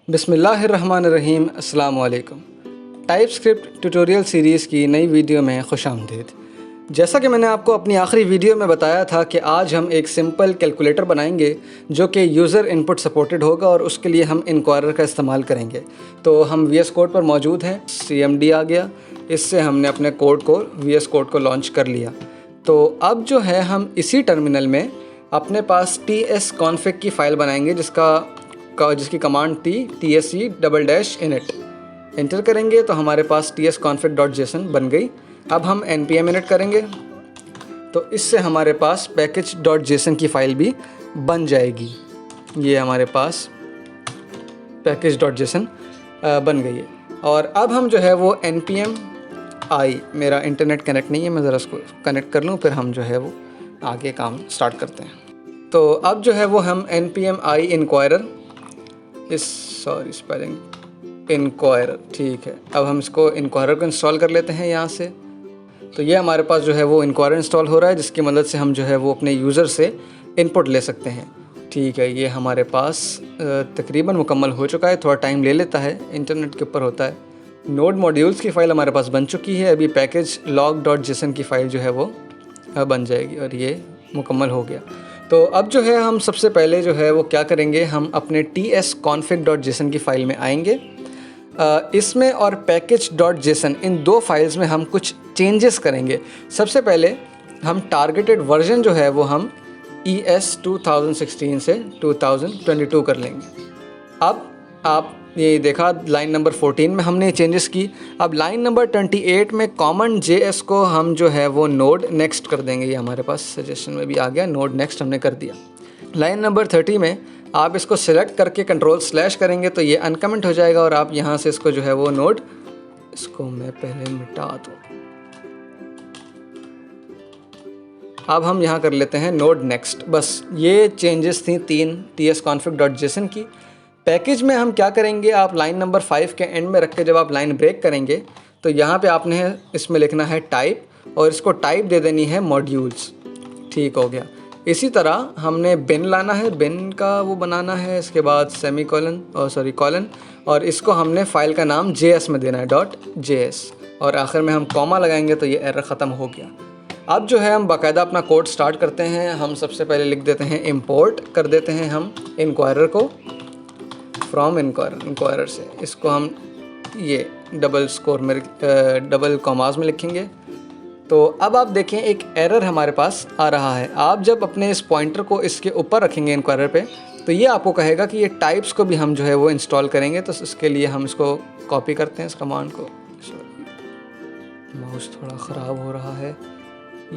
बिस्मिल्लाहिर्रहमानिर्रहीम। अस्सलाम वालेकुम। टाइपस्क्रिप्ट ट्यूटोरियल सीरीज़ की नई वीडियो में खुशामदीद। जैसा कि मैंने आपको अपनी आखिरी वीडियो में बताया था कि आज हम एक सिंपल कैलकुलेटर बनाएंगे जो कि यूज़र इनपुट सपोर्टेड होगा और उसके लिए हम इनक्वायरर का इस्तेमाल करेंगे। तो हम VS कोड पर मौजूद हैं, CMD आ गया, इससे हमने अपने कोड को VS कोड को लॉन्च कर लिया। तो अब जो है हम इसी टर्मिनल में अपने पास tsconfig की फ़ाइल बनाएंगे जिसकी कमांड थी tsc-init। इंटर करेंगे तो हमारे पास tsconfig.json बन गई। अब हम npm init करेंगे तो इससे हमारे पास package.json की फ़ाइल भी बन जाएगी। ये हमारे पास package.json बन गई है। और अब हम जो है वो npm i, मेरा इंटरनेट कनेक्ट नहीं है, मैं ज़रा इसको कनेक्ट कर लूँ फिर हम जो है वो आगे काम स्टार्ट करते हैं। तो अब जो है वो हम npm i inquirer स्पेलिंग इनक्वायरर, ठीक है। अब हम इसको इनक्वायरर को इंस्टॉल कर लेते हैं यहाँ से। तो ये हमारे पास जो है वो इनक्वायरर इंस्टॉल हो रहा है, जिसकी मदद से हम जो है वो अपने यूज़र से इनपुट ले सकते हैं। ठीक है, ये हमारे पास तकरीबन मुकम्मल हो चुका है। थोड़ा टाइम ले लेता है, इंटरनेट के ऊपर होता है। नोड मॉड्यूल्स की फ़ाइल हमारे पास बन चुकी है। अभी पैकेज log.json की फ़ाइल जो है वो बन जाएगी और ये मुकम्मल हो गया। तो अब जो है हम सबसे पहले जो है वो क्या करेंगे, हम अपने tsconfig.json की फ़ाइल में आएंगे। इसमें और package.json इन दो फाइल्स में हम कुछ चेंजेस करेंगे। सबसे पहले हम टारगेटेड वर्जन जो है वो हम ES 2016 से 2022 कर लेंगे। अब आप ये देखा लाइन नंबर 14 में हमने चेंजेस की। अब लाइन नंबर 28 में कॉमन JS को हम जो है वो नोड नेक्स्ट कर देंगे। ये हमारे पास सजेशन में भी आ गया, नोड नेक्स्ट हमने कर दिया। लाइन नंबर 30 में आप इसको सिलेक्ट करके कंट्रोल/ करेंगे तो ये अनकमेंट हो जाएगा और आप यहाँ से इसको जो है वो नोड, इसको मैं पहले मिटा दूँ। अब हम यहाँ कर लेते हैं नोड नेक्स्ट। बस ये चेंजेस थी 3 tsconfig.json की। पैकेज में हम क्या करेंगे, आप लाइन नंबर 5 के एंड में रख के जब आप लाइन ब्रेक करेंगे तो यहाँ पे आपने इसमें लिखना है टाइप और इसको टाइप दे देनी है मॉड्यूल्स। ठीक हो गया। इसी तरह हमने बिन लाना है, बिन का वो बनाना है, इसके बाद कॉलन और इसको हमने फ़ाइल का नाम JS में देना है .js और आखिर में हम कॉमा लगाएंगे तो ये एरर ख़त्म हो गया। अब जो है हम बाकायदा अपना कोड स्टार्ट करते हैं। हम सबसे पहले लिख देते हैं इंपोर्ट कर देते हैं हम इनक्वायरर को फ्रॉम इनक्वायरर से। इसको हम ये डबल कॉमास में लिखेंगे। तो अब आप देखें एक एरर हमारे पास आ रहा है। आप जब अपने इस पॉइंटर को इसके ऊपर रखेंगे इनक्वायरर पे तो ये आपको कहेगा कि ये टाइप्स को भी हम जो है वो इंस्टॉल करेंगे। तो इसके लिए हम इसको कॉपी करते हैं इस कमांड को। माउस थोड़ा ख़राब हो रहा है,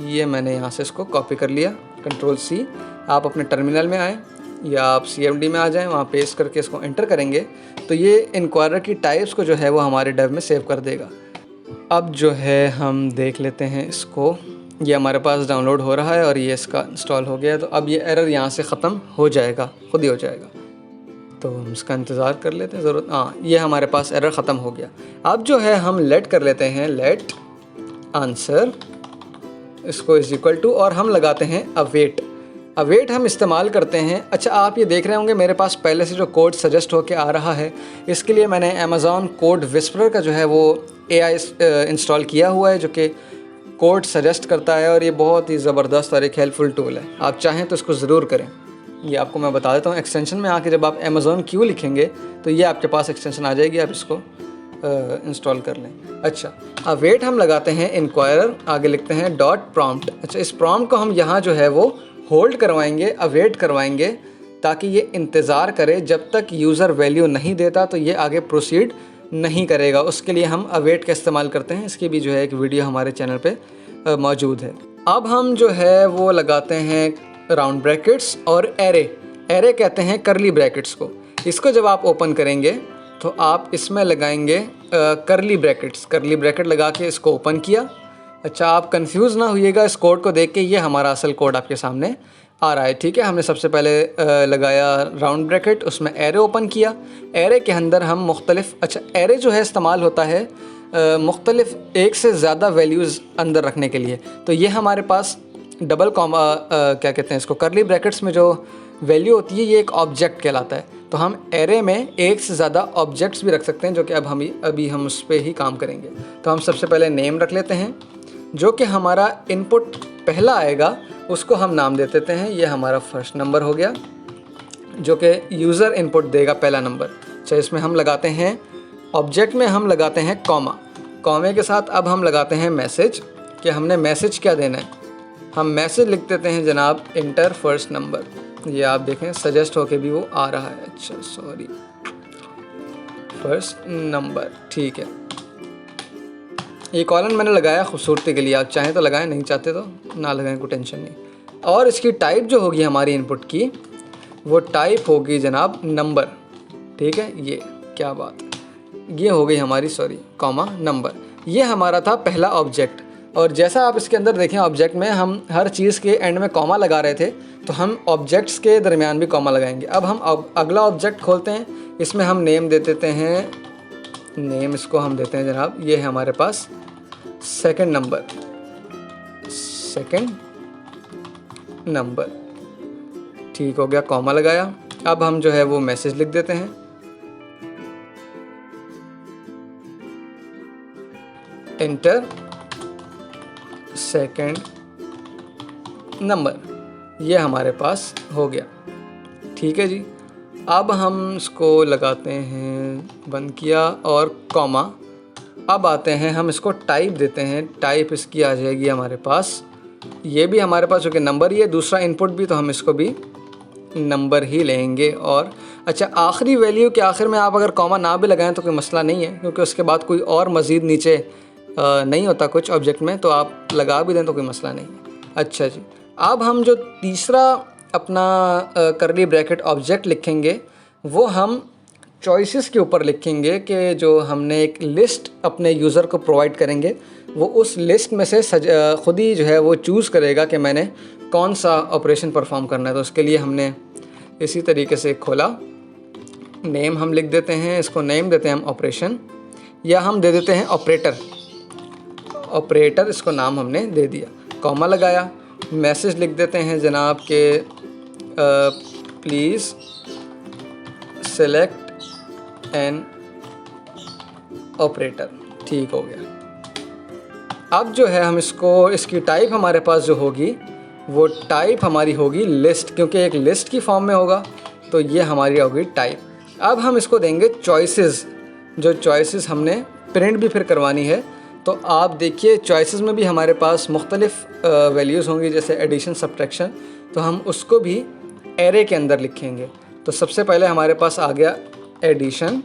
ये मैंने यहाँ से इसको कॉपी कर लिया। कंट्रोल-C। आप अपने टर्मिनल में आएँ या आप CMD में आ जाएं, वहाँ पेस्ट करके इसको एंटर करेंगे तो ये इनक्वायरर की टाइप्स को जो है वो हमारे डेव में सेव कर देगा। अब जो है हम देख लेते हैं इसको, ये हमारे पास डाउनलोड हो रहा है और ये इसका इंस्टॉल हो गया। तो अब ये एरर यहाँ से ख़त्म हो जाएगा, खुद ही हो जाएगा। तो हम इसका इंतज़ार कर लेते हैं, हाँ ये हमारे पास एरर ख़त्म हो गया। अब जो है हम लेट कर लेते हैं, लेट आंसर इसको = और हम लगाते हैं अवेट हम इस्तेमाल करते हैं। अच्छा, आप ये देख रहे होंगे मेरे पास पहले से जो कोड सजेस्ट होके आ रहा है, इसके लिए मैंने अमेज़ॉन कोड विस्परर का जो है वो AI इंस्टॉल किया हुआ है जो कि कोड सजेस्ट करता है और ये बहुत ही ज़बरदस्त और एक हेल्पफुल टूल है। आप चाहें तो इसको ज़रूर करें। ये आपको मैं बता देता हूँ, एक्सटेंशन में आके जब आप अमेज़ॉन Q लिखेंगे तो ये आपके पास एक्सटेंशन आ जाएगी, आप इसको इंस्टॉल कर लें। अच्छा, अवेट हम लगाते हैं इनक्वायरर, आगे लिखते हैं .prompt। अच्छा, इस प्रॉम्प्ट को हम यहाँ जो है वो होल्ड करवाएंगे, अवेट करवाएंगे ताकि ये इंतज़ार करे जब तक यूज़र वैल्यू नहीं देता तो ये आगे प्रोसीड नहीं करेगा। उसके लिए हम अवेट का इस्तेमाल करते हैं। इसकी भी जो है एक वीडियो हमारे चैनल पे मौजूद है। अब हम जो है वो लगाते हैं राउंड ब्रैकेट्स और एरे कहते हैं करली ब्रैकेट्स को। इसको जब आप ओपन करेंगे तो आप इसमें लगाएंगे करली ब्रैकेट लगा के इसको ओपन किया। अच्छा, आप कंफ्यूज ना होइएगा इस कोड को देख के, ये हमारा असल कोड आपके सामने आ रहा है। ठीक है, हमने सबसे पहले लगाया राउंड ब्रैकेट, उसमें एरे ओपन किया। एरे के अंदर हम एरे जो है इस्तेमाल होता है मुख्तलिफ एक से ज़्यादा वैल्यूज़ अंदर रखने के लिए। तो ये हमारे पास डबल कॉमा क्या कहते हैं इसको, करली ब्रैकेट्स में जो वैल्यू होती है ये एक ऑब्जेक्ट कहलाता है। तो हम एरे में एक से ज़्यादा ऑब्जेक्ट्स भी रख सकते हैं, जो कि अभी हम उस पर ही काम करेंगे। तो हम सबसे पहले नेम रख लेते हैं, जो कि हमारा इनपुट पहला आएगा उसको हम नाम दे देते हैं, ये हमारा फर्स्ट नंबर हो गया, जो कि यूज़र इनपुट देगा पहला नंबर। अच्छा, इसमें हम लगाते हैं, ऑब्जेक्ट में हम लगाते हैं कॉमा, कॉमे के साथ अब हम लगाते हैं मैसेज, कि हमने मैसेज क्या देना है। हम मैसेज लिख देते हैं जनाब इंटर फर्स्ट नंबर, ये आप देखें सजेस्ट होके भी वो आ रहा है। अच्छा सॉरी, फर्स्ट नंबर, ठीक है। ये कॉलन मैंने लगाया खूबसूरती के लिए, आप चाहें तो लगाएं, नहीं चाहते तो ना लगाएं, कोई टेंशन नहीं। और इसकी टाइप जो होगी हमारी इनपुट की, वो टाइप होगी जनाब नंबर, ठीक है। ये क्या बात, ये हो गई हमारी सॉरी कॉमा नंबर, ये हमारा था पहला ऑब्जेक्ट। और जैसा आप इसके अंदर देखें, ऑब्जेक्ट में हम हर चीज़ के एंड में कॉमा लगा रहे थे, तो हम ऑब्जेक्ट्स के दरमियान भी कॉमा लगाएंगे। अब हम अगला ऑब्जेक्ट खोलते हैं, इसमें हम नेम दे देते हैं, नेम इसको हम देते हैं जनाब, ये है हमारे पास सेकंड नंबर, सेकंड नंबर, ठीक हो गया, कॉमा लगाया। अब हम जो है वो मैसेज लिख देते हैं, एंटर सेकंड नंबर, ये हमारे पास हो गया, ठीक है जी। अब हम इसको लगाते हैं, बंद किया और कॉमा। अब आते हैं, हम इसको टाइप देते हैं, टाइप इसकी आ जाएगी हमारे पास, ये भी हमारे पास चूँकि नंबर ही है, दूसरा इनपुट भी, तो हम इसको भी नंबर ही लेंगे। और अच्छा, आखिरी वैल्यू के आखिर में आप अगर कॉमा ना भी लगाएं तो कोई मसला नहीं है, क्योंकि उसके बाद कोई और मज़ीद नीचे नहीं होता कुछ ऑब्जेक्ट में, तो आप लगा भी दें तो कोई मसला नहीं है। अच्छा जी, अब हम जो तीसरा अपना करली ब्रैकेट ऑब्जेक्ट लिखेंगे, वो हम चॉइसेस के ऊपर लिखेंगे, कि जो हमने एक लिस्ट अपने यूज़र को प्रोवाइड करेंगे, वो उस लिस्ट में से ख़ुद ही जो है वो चूज़ करेगा कि मैंने कौन सा ऑपरेशन परफॉर्म करना है। तो उसके लिए हमने इसी तरीके से खोला, नेम हम लिख देते हैं, इसको नेम देते हैं हम ऑपरेशन, या हम दे देते हैं ऑपरेटर, ऑपरेटर इसको नाम हमने दे दिया, कॉमा लगाया, मैसेज लिख देते हैं जनाब के प्लीज़ सेलेक्ट एन ऑपरेटर, ठीक हो गया। अब जो है हम इसको, इसकी टाइप हमारे पास जो होगी वो टाइप हमारी होगी लिस्ट, क्योंकि एक लिस्ट की फॉर्म में होगा, तो ये हमारी होगी टाइप। अब हम इसको देंगे चॉइसेस, जो चॉइसेस हमने प्रिंट भी फिर करवानी है। तो आप देखिए चॉइसेस में भी हमारे पास मुख्तलिफ़ वैल्यूज़ होंगी, जैसे एडिशन सब्ट्रैक्शन, तो हम उसको भी एरे के अंदर लिखेंगे। तो सबसे पहले हमारे पास आ गया एडिशन,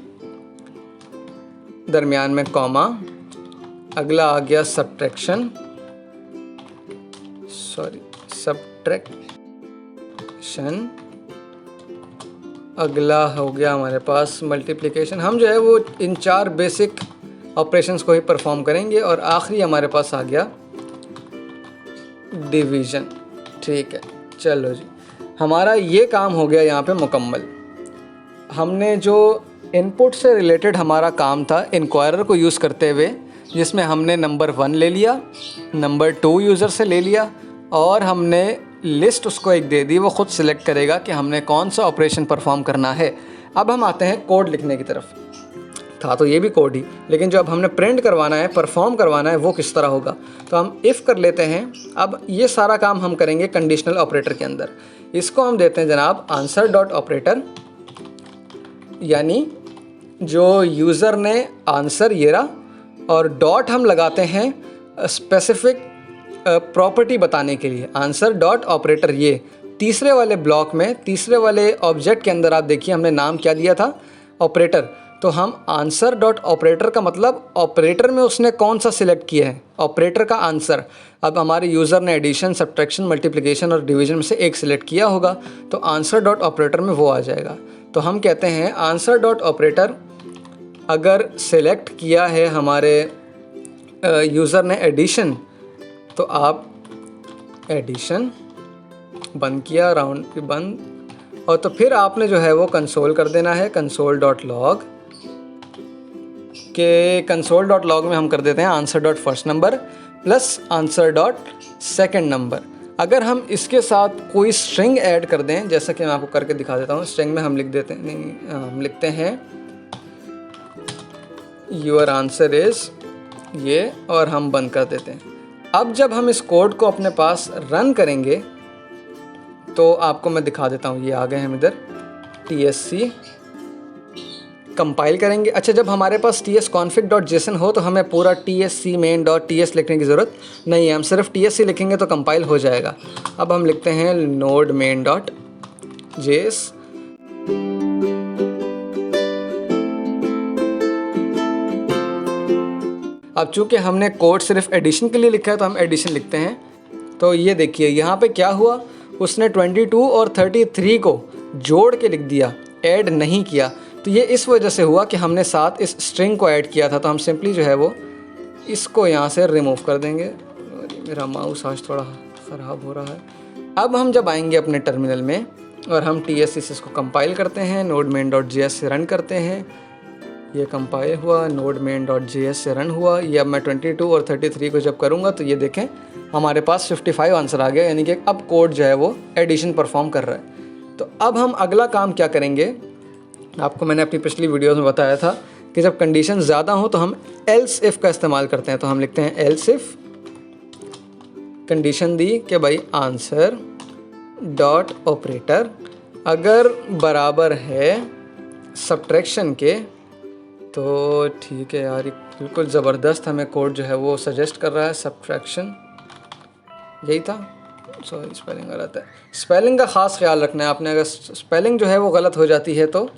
दरमियान में कॉमा, अगला आ गया सब्ट्रैक्शन, सॉरी सब्ट्रैक्शन, अगला हो गया हमारे पास मल्टीप्लिकेशन। हम जो है वो इन चार बेसिक ऑपरेशंस को ही परफॉर्म करेंगे। और आखिरी हमारे पास आ गया डिवीज़न, ठीक है। चलो जी, हमारा ये काम हो गया यहाँ पे मुकम्मल। हमने जो इनपुट से रिलेटेड हमारा काम था इंक्वायरर को यूज़ करते हुए, जिसमें हमने नंबर 1 ले लिया, नंबर 2 यूज़र से ले लिया, और हमने लिस्ट उसको एक दे दी, वो ख़ुद सिलेक्ट करेगा कि हमने कौन सा ऑपरेशन परफॉर्म करना है। अब हम आते हैं कोड लिखने की तरफ। था तो ये भी कोड ही, लेकिन जो अब हमने प्रिंट करवाना है, परफॉर्म करवाना है, वो किस तरह होगा। तो हम इफ़ कर लेते हैं। अब ये सारा काम हम करेंगे कंडीशनल ऑपरेटर के अंदर। इसको हम देते हैं जनाब आंसर डॉट ऑपरेटर, यानी जो यूज़र ने आंसर ये रहा, और डॉट हम लगाते हैं स्पेसिफिक प्रॉपर्टी बताने के लिए। आंसर डॉट ऑपरेटर, ये तीसरे वाले ब्लॉक में, तीसरे वाले ऑब्जेक्ट के अंदर आप देखिए हमने नाम क्या दिया था, ऑपरेटर। तो हम आंसर डॉट ऑपरेटर का मतलब ऑपरेटर में उसने कौन सा सिलेक्ट किया है, ऑपरेटर का आंसर। अब हमारे यूज़र ने एडिशन, सब्ट्रैक्शन, मल्टीप्लिकेशन और डिवीज़न में से एक सिलेक्ट किया होगा, तो आंसर डॉट ऑपरेटर में वो आ जाएगा। तो हम कहते हैं आंसर डॉट ऑपरेटर अगर सेलेक्ट किया है हमारे यूज़र ने एडिशन, तो आप एडिशन बंद किया, राउंड बंद, और तो फिर आपने जो है वो कंसोल कर देना है, कंसोल डॉट लॉग के कंसोल डॉट लॉग में हम कर देते हैं answer dot first number plus answer dot second number. अगर हम इसके साथ कोई स्ट्रिंग ऐड कर दें, जैसा कि मैं आपको करके दिखा देता हूँ, स्ट्रिंग में हम लिख देते हैं, नहीं हम लिखते हैं योर आंसर इज़ ये, और हम बंद कर देते हैं। अब जब हम इस कोड को अपने पास रन करेंगे तो आपको मैं दिखा देता हूँ, ये आ गए हम इधर tsc कंपाइल करेंगे। अच्छा, जब हमारे पास tsconfig.json हो तो हमें पूरा tsc main.ts लिखने की ज़रूरत नहीं है, हम सिर्फ tsc लिखेंगे तो कंपाइल हो जाएगा। अब हम लिखते हैं node main.js। अब चूँकि हमने कोड सिर्फ एडिशन के लिए लिखा है तो हम एडिशन लिखते हैं। तो ये देखिए यहाँ पे क्या हुआ, उसने 22 और 33 को जोड़ के लिख दिया, ऐड नहीं किया। तो ये इस वजह से हुआ कि हमने साथ इस स्ट्रिंग को ऐड किया था। तो हम सिंपली जो है वो इसको यहाँ से रिमूव कर देंगे। मेरा माउस आज थोड़ा ख़राब हो रहा है। अब हम जब आएंगे अपने टर्मिनल में और हम tsc से इसको कंपाइल करते हैं, node main.js से रन करते हैं, ये कंपाइल हुआ, node main.js से रन हुआ। ये अब मैं 22 और 33 को जब करूँगा तो ये देखें हमारे पास 55 आंसर आ गया, यानी कि अब कोड जो है वो एडिशन परफॉर्म कर रहा है। तो अब हम अगला काम क्या करेंगे, आपको मैंने अपनी पिछली वीडियोस में बताया था कि जब कंडीशन ज़्यादा हो तो हम एल्स इफ़ का इस्तेमाल करते हैं। तो हम लिखते हैं एल्स इफ़, कंडीशन दी कि भाई आंसर डॉट ऑपरेटर अगर बराबर है सब्ट्रैक्शन के, तो ठीक है यार, बिल्कुल ज़बरदस्त हमें कोड जो है वो सजेस्ट कर रहा है, सब्ट्रैक्शन यही था, सॉरी स्पेलिंग गलत है। स्पेलिंग का ख़ास ख्याल रखना है आपने, अगर स्पेलिंग जो है वो गलत हो जाती है तो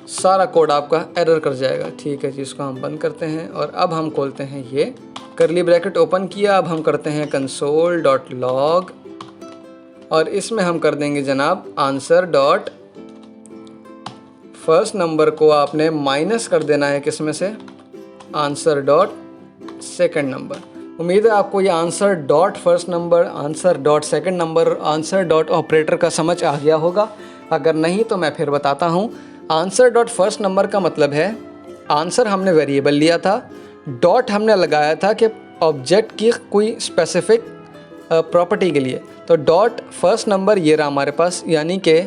सारा कोड आपका एरर कर जाएगा। ठीक है जी, इसको हम बंद करते हैं और अब हम खोलते हैं ये करली ब्रैकेट ओपन किया। अब हम करते हैं console.log और इसमें हम कर देंगे जनाब आंसर डॉट फर्स्ट नंबर को आपने माइनस कर देना है किसमें से, आंसर डॉट सेकंड नंबर। उम्मीद है आपको ये answer dot first number, answer dot second number, answer dot operator का समझ आ गया होगा। अगर नहीं तो मैं फिर बताता हूँ। आंसर डॉट फर्स्ट नंबर का मतलब है आंसर हमने वेरिएबल लिया था, डॉट हमने लगाया था कि ऑब्जेक्ट की कोई स्पेसिफिक प्रॉपर्टी के लिए। तो डॉट फर्स्ट नंबर ये रहा हमारे पास, यानी कि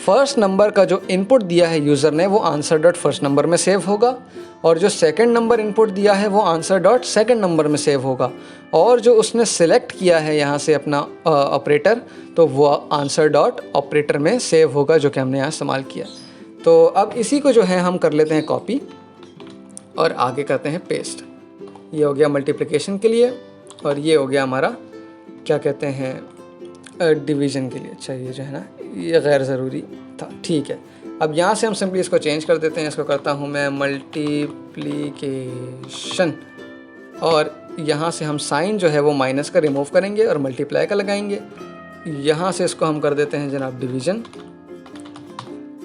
फ़र्स्ट नंबर का जो इनपुट दिया है यूज़र ने वो आंसर डॉट फर्स्ट नंबर में सेव होगा, और जो सेकंड नंबर इनपुट दिया है वो आंसर डॉट सेकंड नंबर में सेव होगा, और जो उसने सिलेक्ट किया है यहाँ से अपना ऑपरेटर तो वो आंसर डॉट ऑपरेटर में सेव होगा, जो कि हमने यहाँ इस्तेमाल किया। तो अब इसी को जो है हम कर लेते हैं कॉपी और आगे करते हैं पेस्ट। ये हो गया मल्टीप्लिकेशन के लिए और ये हो गया हमारा क्या कहते हैं डिवीज़न के लिए। अच्छा, ये जो है ना ये गैर ज़रूरी था, ठीक है। अब यहाँ से हम सिंपली इसको चेंज कर देते हैं। इसको करता हूँ मैं मल्टीप्लिकेशन और यहाँ से हम साइन जो है वो माइनस का रिमूव करेंगे और मल्टीप्लाई का लगाएंगे। यहाँ से इसको हम कर देते हैं जनाब डिवीज़न।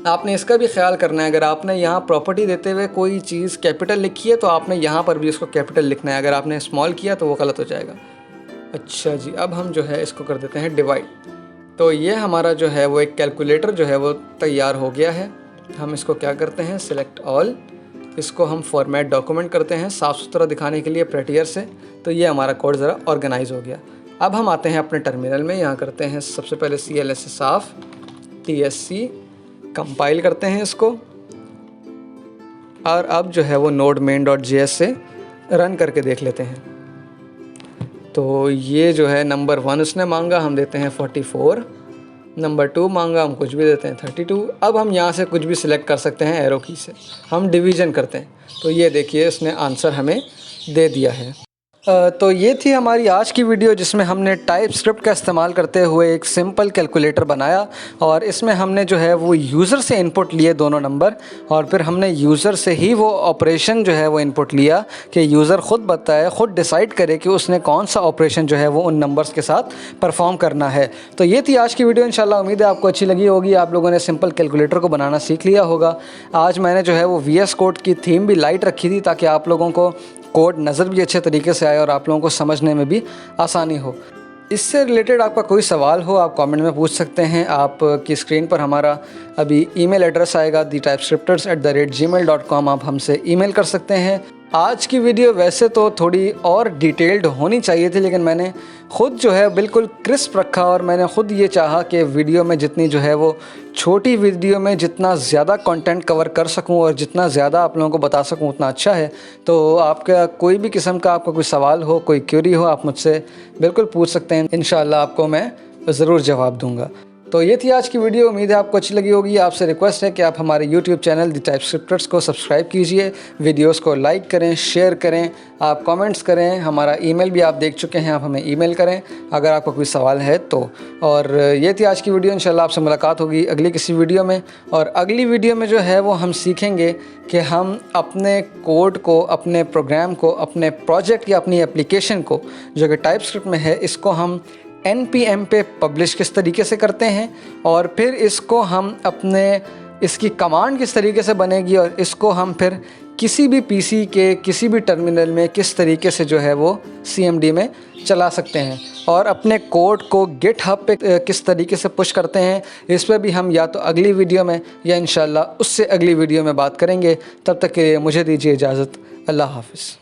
आपने इसका भी ख्याल करना है, अगर आपने यहाँ प्रॉपर्टी देते हुए कोई चीज़ कैपिटल लिखी है तो आपने यहाँ पर भी इसको कैपिटल लिखना है, अगर आपने स्मॉल किया तो वो गलत हो जाएगा। अच्छा जी, अब हम जो है इसको कर देते हैं डिवाइड। तो ये हमारा जो है वो एक कैलकुलेटर जो है वो तैयार हो गया है। हम इसको क्या करते हैं, सिलेक्ट ऑल, इसको हम फॉर्मेट डॉक्यूमेंट करते हैं साफ़ सुथरा दिखाने के लिए प्रेटियर से। तो ये हमारा कोड ज़रा ऑर्गेनाइज हो गया। अब हम आते हैं अपने टर्मिनल में, यहाँ करते हैं सबसे पहले CLS साफ़ TSC कंपाइल करते हैं इसको, और अब जो है वो node main.js से रन करके देख लेते हैं। तो ये जो है नंबर 1 उसने मांगा, हम देते हैं 44, नंबर 2 मांगा, हम कुछ भी देते हैं 32। अब हम यहाँ से कुछ भी सिलेक्ट कर सकते हैं एरो की से, हम डिवीज़न करते हैं। तो ये देखिए इसने आंसर हमें दे दिया है। तो ये थी हमारी आज की वीडियो जिसमें हमने टाइप स्क्रिप्ट का इस्तेमाल करते हुए एक सिंपल कैलकुलेटर बनाया, और इसमें हमने जो है वो यूज़र से इनपुट लिए दोनों नंबर, और फिर हमने यूज़र से ही वो ऑपरेशन जो है वो इनपुट लिया कि यूज़र ख़ुद बताए, ख़ुद डिसाइड करे कि उसने कौन सा ऑपरेशन जो है वो उन नंबर्स के साथ परफॉर्म करना है। तो ये थी आज की वीडियो। इंशाल्लाह उम्मीद है आपको अच्छी लगी होगी, आप लोगों ने सिंपल कैलकुलेटर को बनाना सीख लिया होगा। आज मैंने जो है वो VS कोड की थीम भी लाइट रखी थी ताकि आप लोगों को कोड नज़र भी अच्छे तरीके से आए और आप लोगों को समझने में भी आसानी हो। इससे रिलेटेड आपका कोई सवाल हो आप कमेंट में पूछ सकते हैं। आपकी स्क्रीन पर हमारा अभी ईमेल एड्रेस आएगा thetypescripters@gmail.com, आप हमसे ईमेल कर सकते हैं। आज की वीडियो वैसे तो थोड़ी और डिटेल्ड होनी चाहिए थी, लेकिन मैंने ख़ुद जो है बिल्कुल क्रिस्प रखा और मैंने ख़ुद ये चाहा कि वीडियो में जितनी जो है वो छोटी वीडियो में जितना ज़्यादा कंटेंट कवर कर सकूं और जितना ज़्यादा आप लोगों को बता सकूं उतना अच्छा है। तो आपका कोई भी किस्म का आपका कोई सवाल हो, कोई क्वेरी हो, आप मुझसे बिल्कुल पूछ सकते हैं। इंशाअल्लाह आपको मैं ज़रूर जवाब दूँगा। तो ये थी आज की वीडियो। उम्मीद है आपको अच्छी लगी होगी। आपसे रिक्वेस्ट है कि आप हमारे YouTube चैनल द टाइपस्क्रिप्टर्स को सब्सक्राइब कीजिए, वीडियोस को लाइक करें, शेयर करें, आप कमेंट्स करें। हमारा ईमेल भी आप देख चुके हैं, आप हमें ईमेल करें अगर आपका कोई सवाल है तो। और ये थी आज की वीडियो। इंशाल्लाह आपसे मुलाकात होगी अगली किसी वीडियो में। और अगली वीडियो में जो है वो हम सीखेंगे कि हम अपने कोड को, अपने प्रोग्राम को, अपने प्रोजेक्ट या अपनी एप्लीकेशन को जो कि टाइपस्क्रिप्ट में है, इसको हम NPM पे पब्लिश किस तरीके से करते हैं और फिर इसको हम इसकी कमांड किस तरीके से बनेगी और इसको हम फिर किसी भी PC के किसी भी टर्मिनल में किस तरीके से जो है वो CMD में चला सकते हैं और अपने कोड को GitHub पे किस तरीके से पुश करते हैं, इस पर भी हम या तो अगली वीडियो में या इंशाल्लाह उससे अगली वीडियो में बात करेंगे। तब तक के लिए मुझे दीजिए इजाज़त। अल्लाह हाफ़िज़।